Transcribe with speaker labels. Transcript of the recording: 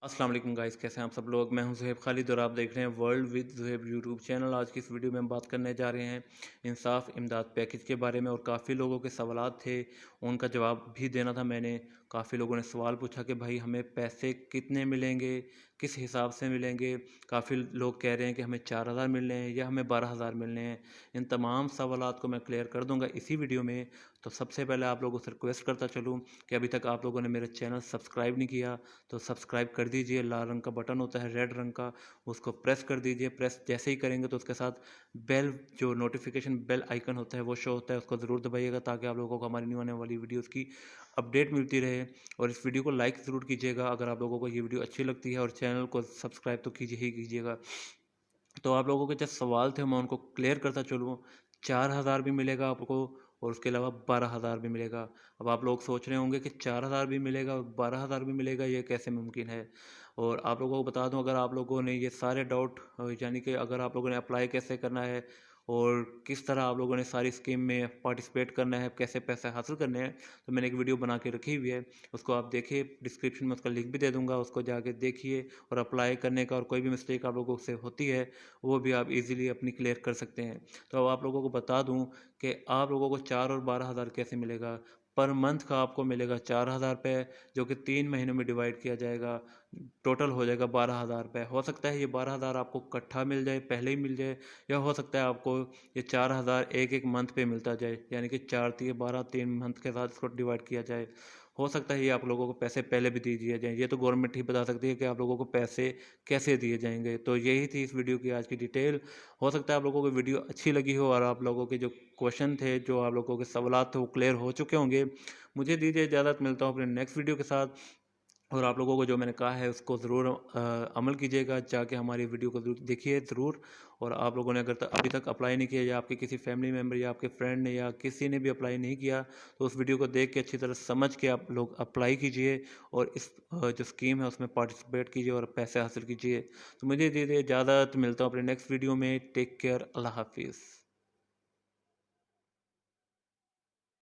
Speaker 1: अस्सलाम वालेकुम गाइस, कैसे हैं आप सब लोग। मैं हूं ज़ुहैब खालिद और आप देख रहे हैं world with Zuhaib YouTube channel. आज की इस वीडियो में हम बात करने जा रहे हैं इंसाफ इमदाद पैकेज के बारे में। और काफ़ी लोगों के सवालात थे, उनका जवाब भी देना था मैंने। काफ़ी लोगों ने सवाल पूछा कि भाई हमें पैसे कितने मिलेंगे, किस हिसाब से मिलेंगे। काफ़ी लोग कह रहे हैं कि हमें 4,000 मिलने हैं या हमें 12,000 मिलने हैं। इन तमाम सवालात को मैं क्लियर कर दूंगा इसी वीडियो में। तो सबसे पहले आप लोगों से रिक्वेस्ट करता चलूँ कि अभी तक आप लोगों ने मेरा चैनल सब्सक्राइब नहीं किया तो सब्सक्राइब कर दीजिए। लाल रंग का बटन होता है, रेड रंग का, उसको प्रेस कर दीजिए। प्रेस जैसे ही करेंगे तो उसके साथ बेल, जो नोटिफिकेशन बेल आइकन होता है वो शो होता है, उसको ज़रूर दबाइएगा ताकि आप लोगों को हमारी न्यू आने वाली वीडियोस की अपडेट मिलती रहे। और इस वीडियो को लाइक ज़रूर कीजिएगा अगर आप लोगों को ये वीडियो अच्छी लगती है, और चैनल को सब्सक्राइब तो कीजिए ही कीजिएगा। तो आप लोगों के जो सवाल थे मैं उनको क्लियर करता चलूँ। 4,000 भी मिलेगा आपको और उसके अलावा 12,000 भी मिलेगा। अब आप लोग सोच रहे होंगे कि 4,000 भी मिलेगा और 12,000 भी मिलेगा, ये कैसे मुमकिन है। और आप लोगों को बता दूं, अगर आप लोगों ने ये सारे डाउट, यानी कि अगर आप लोगों ने अप्लाई कैसे करना है और किस तरह आप लोगों ने सारी स्कीम में पार्टिसिपेट करना है, कैसे पैसे हासिल करने हैं, तो मैंने एक वीडियो बना के रखी हुई है। उसको आप देखिए, डिस्क्रिप्शन में उसका लिंक भी दे दूंगा, उसको जाके देखिए। और अप्लाई करने का और कोई भी मिस्टेक आप लोगों से होती है वो भी आप इजीली अपनी क्लियर कर सकते हैं। तो अब आप लोगों को बता दूं कि आप लोगों को 4 और 12,000 कैसे मिलेगा। पर मंथ का आपको मिलेगा 4,000 रुपये, जो कि 3 महीनों में डिवाइड किया जाएगा। टोटल हो जाएगा 12,000 रुपये। हो सकता है ये 12,000 आपको इकट्ठा मिल जाए, पहले ही मिल जाए, या हो सकता है आपको ये 4,000 एक एक मंथ पे मिलता जाए, यानी कि 4 3 12 3 मंथ के साथ इसको डिवाइड किया जाए। हो सकता है ये आप लोगों को पैसे पहले भी दे दिए जाएँ, ये तो गवर्नमेंट ही बता सकती है कि आप लोगों को पैसे कैसे दिए जाएंगे। तो यही थी इस वीडियो की आज की डिटेल। हो सकता है आप लोगों को वीडियो अच्छी लगी हो और आप लोगों के जो क्वेश्चन थे, जो आप लोगों के सवाल थे, वो क्लियर हो चुके होंगे। मुझे दीजिए इजाज़त, मिलता हूँ अपने नेक्स्ट वीडियो के साथ। और आप लोगों को जो मैंने कहा है उसको ज़रूर अमल कीजिएगा, जाके हमारी वीडियो को ज़रूर देखिए ज़रूर। और आप लोगों ने अगर अभी तक अप्लाई नहीं किया, या आपके किसी फैमिली मेम्बर या आपके फ्रेंड ने या किसी ने भी अप्लाई नहीं किया, तो उस वीडियो को देख के अच्छी तरह समझ के आप लोग अप्लाई कीजिए और इस जो स्कीम है उसमें पार्टिसिपेट कीजिए और पैसे हासिल कीजिए। तो मुझे दीजिए इजाज़त, मिलता हूँ अपने नेक्स्ट वीडियो में। टेक केयर, अल्लाह हाफिज़।